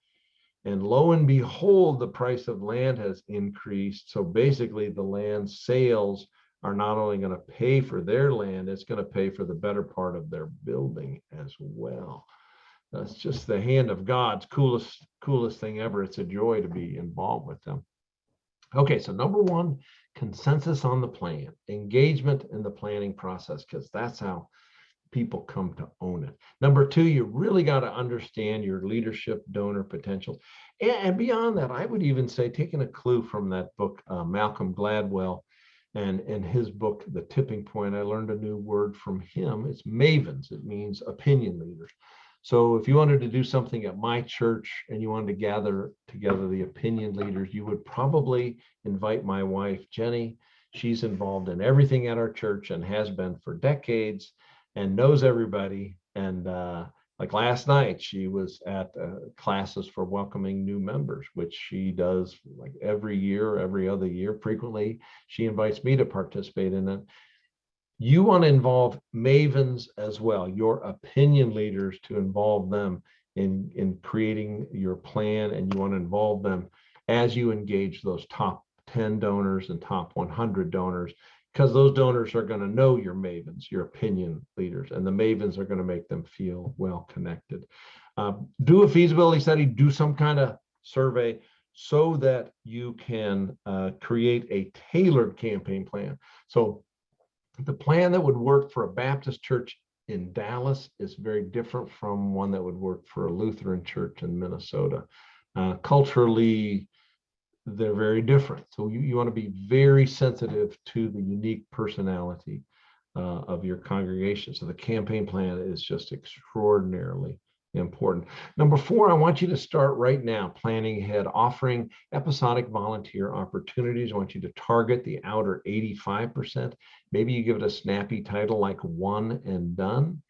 And lo and behold, the price of land has increased. So basically the land sales are not only going to pay for their land, it's going to pay for the better part of their building as well. That's just the hand of God's coolest thing ever. It's a joy to be involved with them. Okay, so number one, consensus on the plan, engagement in the planning process, because that's how people come to own it. Number two, you really got to understand your leadership donor potentials. And beyond that, I would even say, taking a clue from that book, Malcolm Gladwell, and in his book, The Tipping Point, I learned a new word from him. It's mavens. It means opinion leaders. So if you wanted to do something at my church and you wanted to gather together the opinion leaders, you would probably invite my wife, Jenny. She's involved in everything at our church and has been for decades and knows everybody. And like last night, she was at classes for welcoming new members, which she does like every year, every other year. Frequently, she invites me to participate in it. You want to involve mavens as well, your opinion leaders, to involve them in creating your plan, and you want to involve them as you engage those top 10 donors and top 100 donors, because those donors are going to know your mavens, your opinion leaders, and the mavens are going to make them feel well connected. Do a feasibility study, do some kind of survey so that you can create a tailored campaign plan. So the plan that would work for a Baptist church in Dallas is very different from one that would work for a Lutheran church in Minnesota. Culturally, they're very different. So you want to be very sensitive to the unique personality of your congregation. So the campaign plan is just extraordinarily important. Number 4, I want you to start right now planning ahead, offering episodic volunteer opportunities. I want you to target the outer 85%. Maybe you give it a snappy title like One and Done.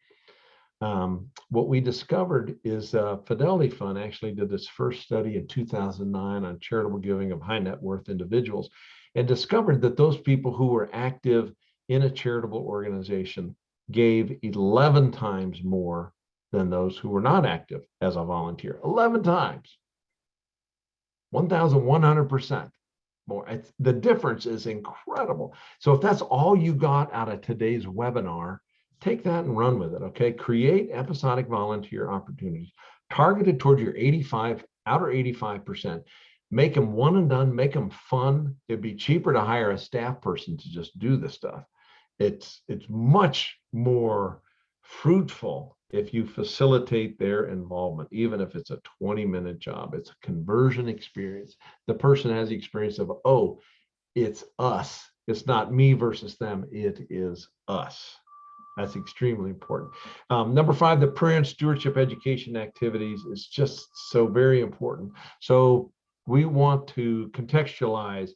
What we discovered is Fidelity Fund actually did this first study in 2009 on charitable giving of high net worth individuals, and discovered that those people who were active in a charitable organization gave 11 times more than those who were not active as a volunteer. 11 times, 1,100% more. The difference is incredible. So if that's all you got out of today's webinar, take that and run with it, okay? Create episodic volunteer opportunities targeted towards your outer 85%. Make them one and done, make them fun. It'd be cheaper to hire a staff person to just do the stuff. It's much more fruitful if you facilitate their involvement, even if it's a 20-minute job. It's a conversion experience. The person has the experience of, oh, it's us. It's not me versus them. It is us. That's extremely important. Number 5, the prayer and stewardship education activities is just so very important. So we want to contextualize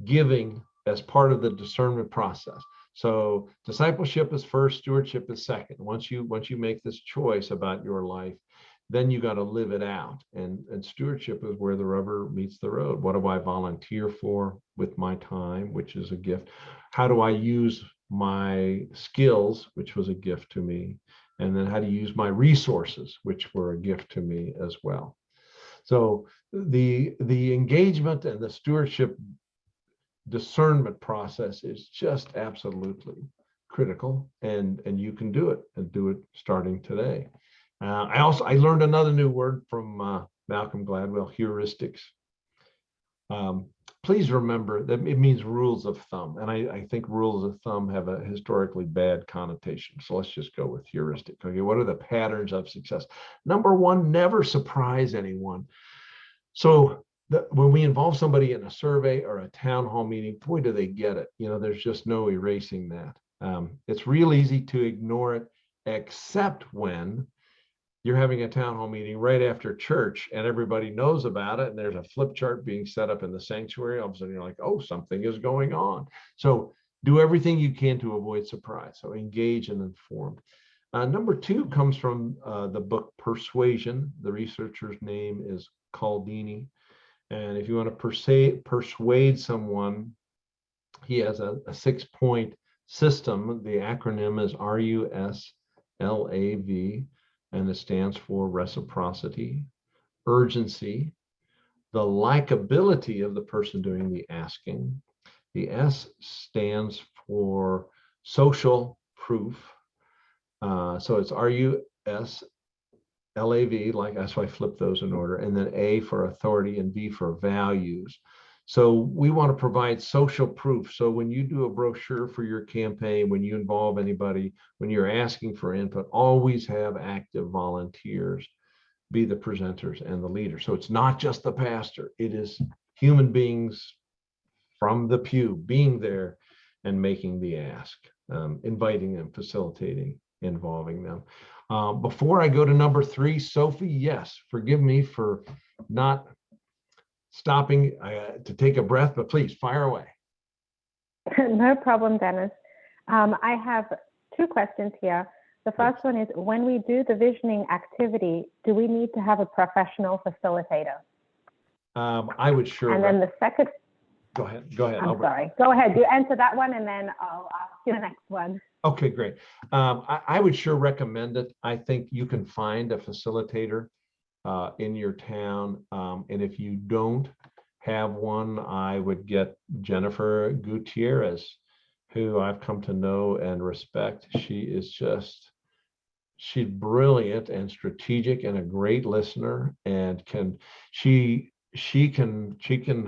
giving as part of the discernment process. So discipleship is first, stewardship is second. Once you make this choice about your life, then you got to live it out. And stewardship is where the rubber meets the road. What do I volunteer for with my time, which is a gift? How do I use my skills, which was a gift to me? And then how to use my resources, which were a gift to me as well. So the engagement and the stewardship discernment process is just absolutely critical, and you can do it, and do it starting today. I learned another new word from Malcolm Gladwell, heuristics. Please remember that it means rules of thumb, and I think rules of thumb have a historically bad connotation. So let's just go with heuristic. Okay, what are the patterns of success? Number 1, never surprise anyone. So when we involve somebody in a survey or a town hall meeting, boy, do they get it. There's just no erasing that. It's real easy to ignore it, except when you're having a town hall meeting right after church and everybody knows about it, and there's a flip chart being set up in the sanctuary. All of a sudden you're like, oh, something is going on. So do everything you can to avoid surprise. So engage and inform. Number 2 comes from the book Persuasion. The researcher's name is Cialdini. And if you want to persuade someone, he has a 6-point system. The acronym is RUSLAV, and it stands for reciprocity, urgency, the likability of the person doing the asking. The S stands for social proof. So it's RUSLAV, like that's why I flipped those in order, and then A for authority and V for values. So we want to provide social proof. So when you do a brochure for your campaign, when you involve anybody, when you're asking for input, always have active volunteers be the presenters and the leaders. So it's not just the pastor, it is human beings from the pew being there and making the ask, inviting them, facilitating, involving them. Before I go to number 3, Sophie, yes, forgive me for not stopping to take a breath, but please fire away. No problem, Dennis. I have 2 questions here. The first one is, when we do the visioning activity, do we need to have a professional facilitator? I would sure. And then the second. Go ahead. I'm sorry. Go ahead. You answer that one, and then I'll ask you the next one. Okay, great. I would sure recommend it. I think you can find a facilitator in your town. And if you don't have one, I would get Jennifer Gutierrez, who I've come to know and respect. She's brilliant and strategic and a great listener, and she can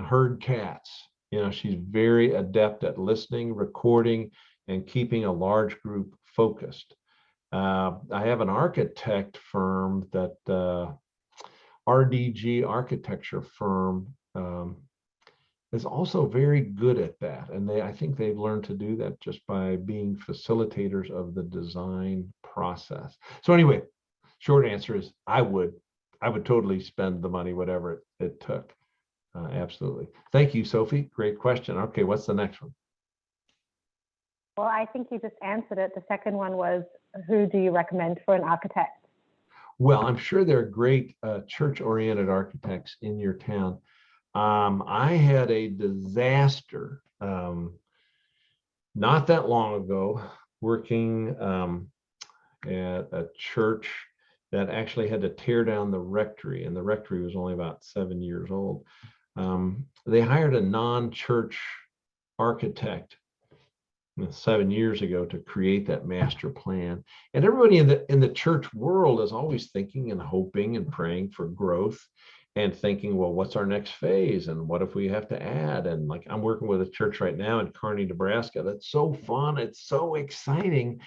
herd cats. She's very adept at listening, recording, and keeping a large group focused. I have an architect firm that RDG architecture firm is also very good at that. And I think they've learned to do that just by being facilitators of the design process. So anyway, short answer is I would totally spend the money, whatever it took. Absolutely. Thank you, Sophie. Great question. Okay, what's the next one? Well, I think you just answered it. The second one was, who do you recommend for an architect? Well, I'm sure there are great church-oriented architects in your town. I had a disaster not that long ago working at a church that actually had to tear down the rectory, and the rectory was only about 7 years old. They hired a non-church architect 7 years ago to create that master plan. And everybody in the church world is always thinking and hoping and praying for growth and thinking, well, what's our next phase? And what if we have to add? And like, I'm working with a church right now in Kearney, Nebraska. That's so fun. It's so exciting.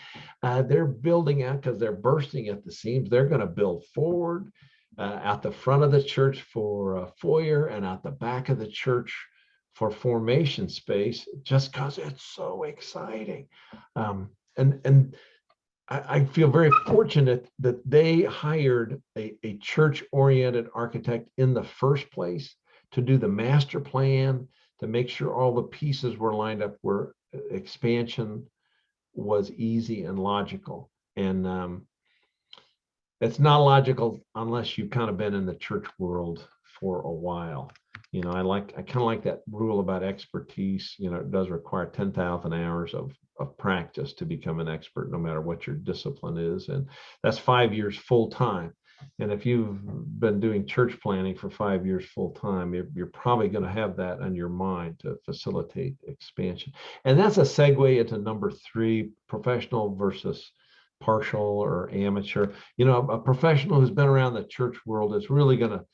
They're building out because they're bursting at the seams. They're going to build forward out the front of the church for a foyer and out the back of the church for formation space, just because it's so exciting. And I feel very fortunate that they hired a church-oriented architect in the first place to do the master plan, to make sure all the pieces were lined up where expansion was easy and logical. And it's not logical unless you've kind of been in the church world for a while. I kind of like that rule about expertise. It does require 10,000 hours of practice to become an expert, no matter what your discipline is. And that's 5 years full time. And if you've been doing church planning for 5 years full time, you're probably going to have that on your mind to facilitate expansion. And that's a segue into number 3, professional versus partial or amateur. A professional who's been around the church world is really going to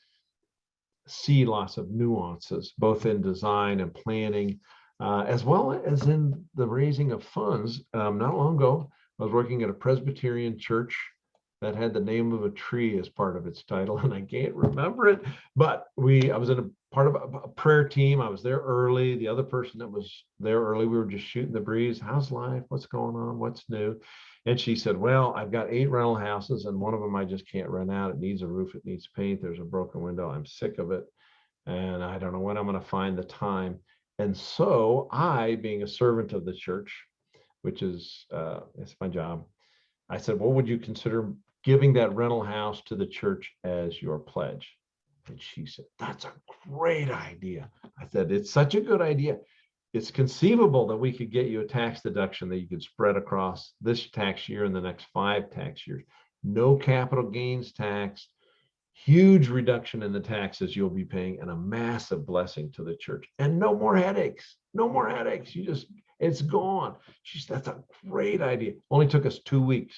see lots of nuances, both in design and planning, as well as in the raising of funds. Not long ago, I was working at a Presbyterian church that had the name of a tree as part of its title, and I can't remember it, but I was in a part of a prayer team. I was there early. The other person that was there early, we were just shooting the breeze. How's life? What's going on? What's new? And she said, well, I've got 8 rental houses, and one of them I just can't rent out. It needs a roof. It needs paint. There's a broken window. I'm sick of it. And I don't know when I'm going to find the time. And so I, being a servant of the church, which is, it's my job, I said, well, would you consider giving that rental house to the church as your pledge? And she said, that's a great idea. I said, it's such a good idea. It's conceivable that we could get you a tax deduction that you could spread across this tax year and the next 5 tax years. No capital gains tax, huge reduction in the taxes you'll be paying, and a massive blessing to the church. And no more headaches. No more headaches. It's gone. She said, that's a great idea. Only took us 2 weeks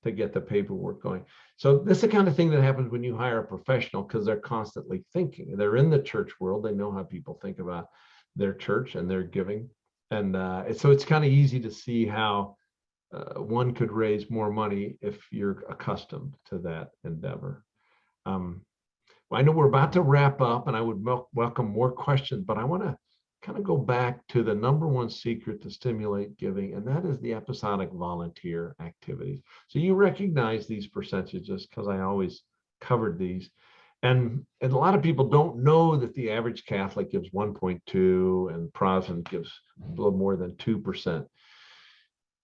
to get the paperwork going. So this is the kind of thing that happens when you hire a professional, because they're constantly thinking. They're in the church world. They know how people think about their church and their giving. And so it's kind of easy to see how one could raise more money if you're accustomed to that endeavor. I know we're about to wrap up, and I would welcome more questions, but I want to kind of go back to the number 1 secret to stimulate giving, and that is the episodic volunteer activities. So you recognize these percentages because I always covered these. And a lot of people don't know that the average Catholic gives 1.2 and Protestant gives a little more than 2%.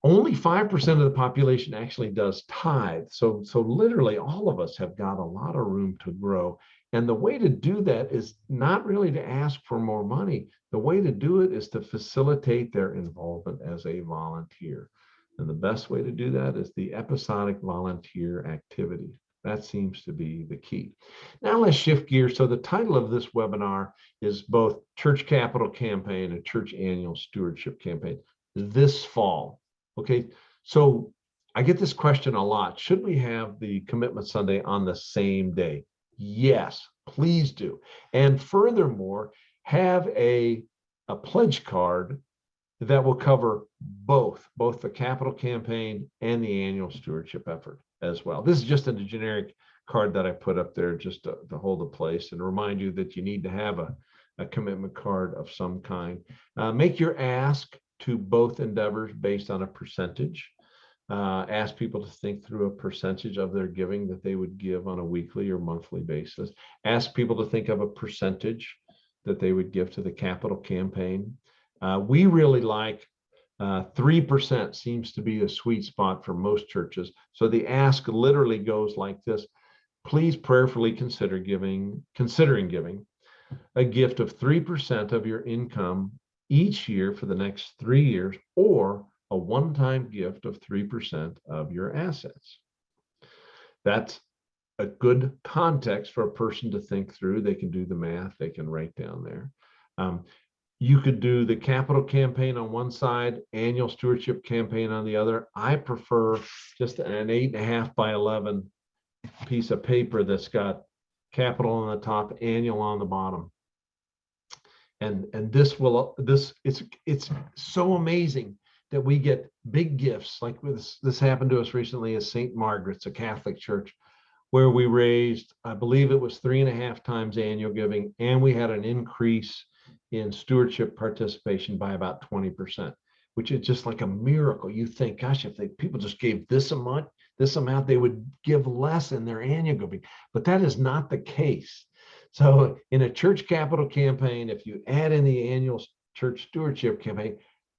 Only 5% of the population actually does tithe. So literally all of us have got a lot of room to grow. And the way to do that is not really to ask for more money. The way to do it is to facilitate their involvement as a volunteer. And the best way to do that is the episodic volunteer activity. That seems to be the key. Now let's shift gears. So the title of this webinar is both Church Capital Campaign and Church Annual Stewardship Campaign this fall. Okay, so I get this question a lot. Should we have the Commitment Sunday on the same day? Yes, please do. And furthermore, have a pledge card that will cover both the capital campaign and the annual stewardship effort as well. This is just a generic card that I put up there just to hold the place and remind you that you need to have a commitment card of some kind. Make your ask to both endeavors based on a percentage. Ask people to think through a percentage of their giving that they would give on a weekly or monthly basis. Ask people to think of a percentage that they would give to the capital campaign. We really like 3% seems to be a sweet spot for most churches. So the ask literally goes like this: please prayerfully considering giving a gift of 3% of your income each year for the next 3 years, or a one-time gift of 3% of your assets. That's a good context for a person to think through. They can do the math, they can write down there. You could do the capital campaign on one side, annual stewardship campaign on the other. I prefer just an 8.5 by 11 piece of paper that's got capital on the top, annual on the bottom. And it's so amazing that we get big gifts. Like this happened to us recently at St. Margaret's, a Catholic church, where we raised, I believe it was 3.5 times annual giving, and we had an increase in stewardship participation by about 20%, which is just like a miracle. You think, gosh, if people just gave this amount, they would give less in their annual giving, but that is not the case. So in a church capital campaign, if you add in the annual church stewardship campaign,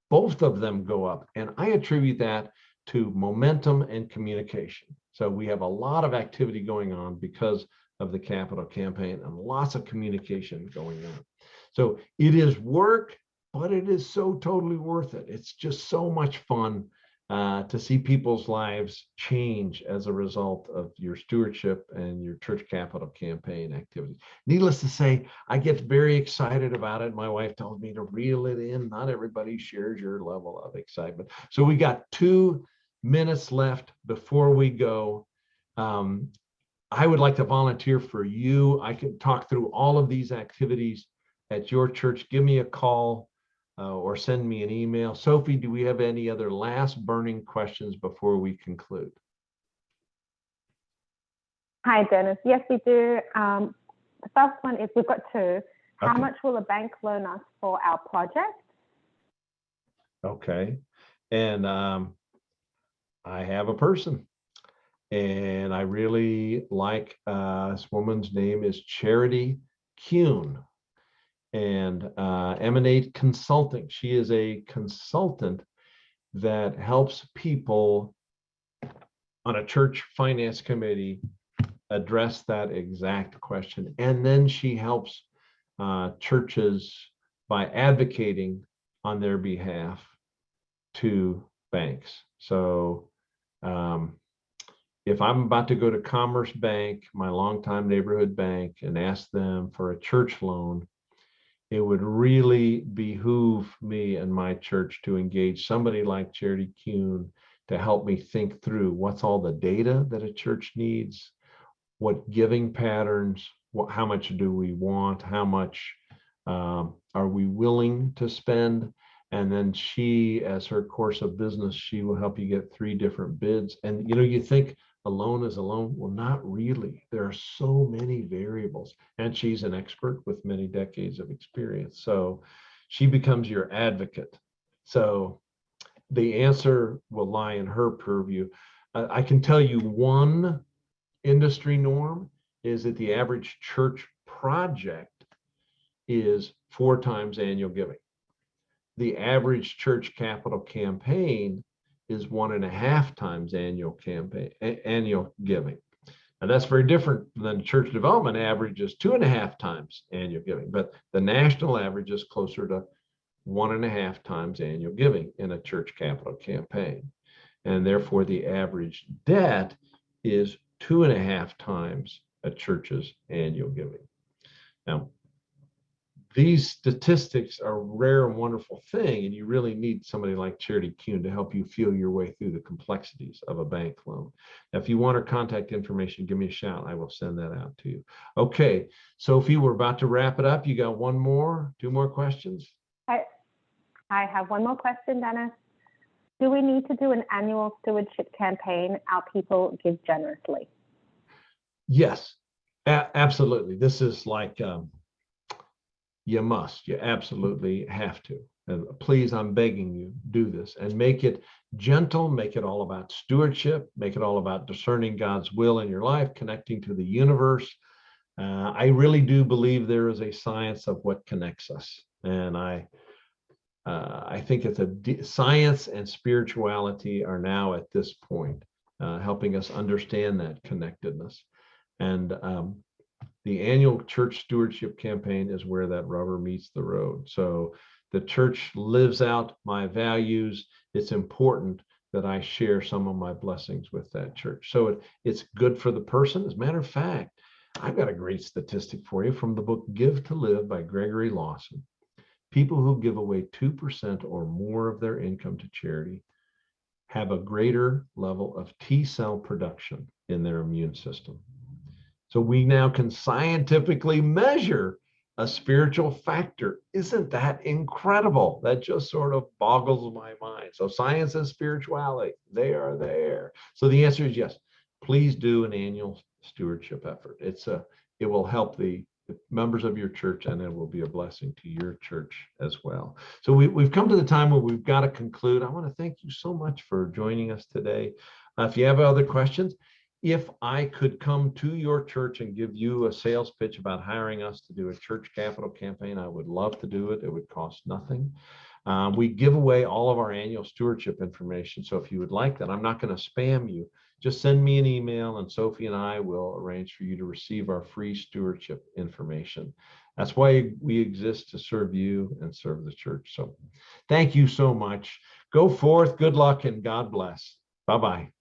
both of them go up. And I attribute that to momentum and communication. So we have a lot of activity going on because of the capital campaign and lots of communication going on. So it is work, but it is so totally worth it. It's just so much fun to see people's lives change as a result of your stewardship and your church capital campaign activity. Needless to say, I get very excited about it. My wife told me to reel it in. Not everybody shares your level of excitement. So we got 2 minutes left before we go. I would like to volunteer for you. I can talk through all of these activities at your church. Give me a call or send me an email. Sophie, do we have any other last burning questions before we conclude? Hi, Dennis. Yes, we do. The first one is, we've got 2. How much will a bank loan us for our project? Okay. And I have a person. And I really like this woman's name is Charity Kuhn, and Emanate Consulting. She is a consultant that helps people on a church finance committee address that exact question. And then she helps churches by advocating on their behalf to banks. So if I'm about to go to Commerce Bank, my longtime neighborhood bank, and ask them for a church loan, it would really behoove me and my church to engage somebody like Charity Kuhn to help me think through what's all the data that a church needs, what giving patterns, how much do we want, how much are we willing to spend. And then she, as her course of business, she will help you get 3 different bids. And you think a loan is a loan. Well, not really. There are so many variables. And she's an expert with many decades of experience. So she becomes your advocate. So the answer will lie in her purview. I can tell you one industry norm is that the average church project is 4 times annual giving. The average church capital campaign is 1.5 times annual giving. And that's very different than church development average is 2.5 times annual giving, but the national average is closer to 1.5 times annual giving in a church capital campaign. And therefore the average debt is 2.5 times a church's annual giving. Now, these statistics are a rare and wonderful thing, and you really need somebody like Charity Kuhn to help you feel your way through the complexities of a bank loan. Now, if you want her contact information, give me a shout. I will send that out to you. Okay, Sophie, we're about to wrap it up. You got two more questions? I have one more question, Dennis. Do we need to do an annual stewardship campaign? Our people give generously. Yes, absolutely. This is like, you absolutely have to. And please, I'm begging you, do this and make it gentle, make it all about stewardship, make it all about discerning God's will in your life, connecting to the universe. I really do believe there is a science of what connects us. And I think it's science and spirituality are now at this point helping us understand that connectedness. And the annual church stewardship campaign is where that rubber meets the road. So the church lives out my values. It's important that I share some of my blessings with that church. So it's good for the person. As a matter of fact, I've got a great statistic for you from the book Give to Live by Gregory Lawson. People who give away 2% or more of their income to charity have a greater level of T cell production in their immune system. So we now can scientifically measure a spiritual factor. Isn't that incredible? That just sort of boggles my mind. So science and spirituality, they are there. So the answer is yes. Please do an annual stewardship effort. It will help the members of your church, and it will be a blessing to your church as well. So we've come to the time where we've got to conclude. I want to thank you so much for joining us today. If you have other questions, if I could come to your church and give you a sales pitch about hiring us to do a church capital campaign, I would love to do it. It would cost nothing. We give away all of our annual stewardship information. So if you would like that, I'm not going to spam you. Just send me an email and Sophie and I will arrange for you to receive our free stewardship information. That's why we exist, to serve you and serve the church. So thank you so much. Go forth, good luck, and God bless. Bye-bye.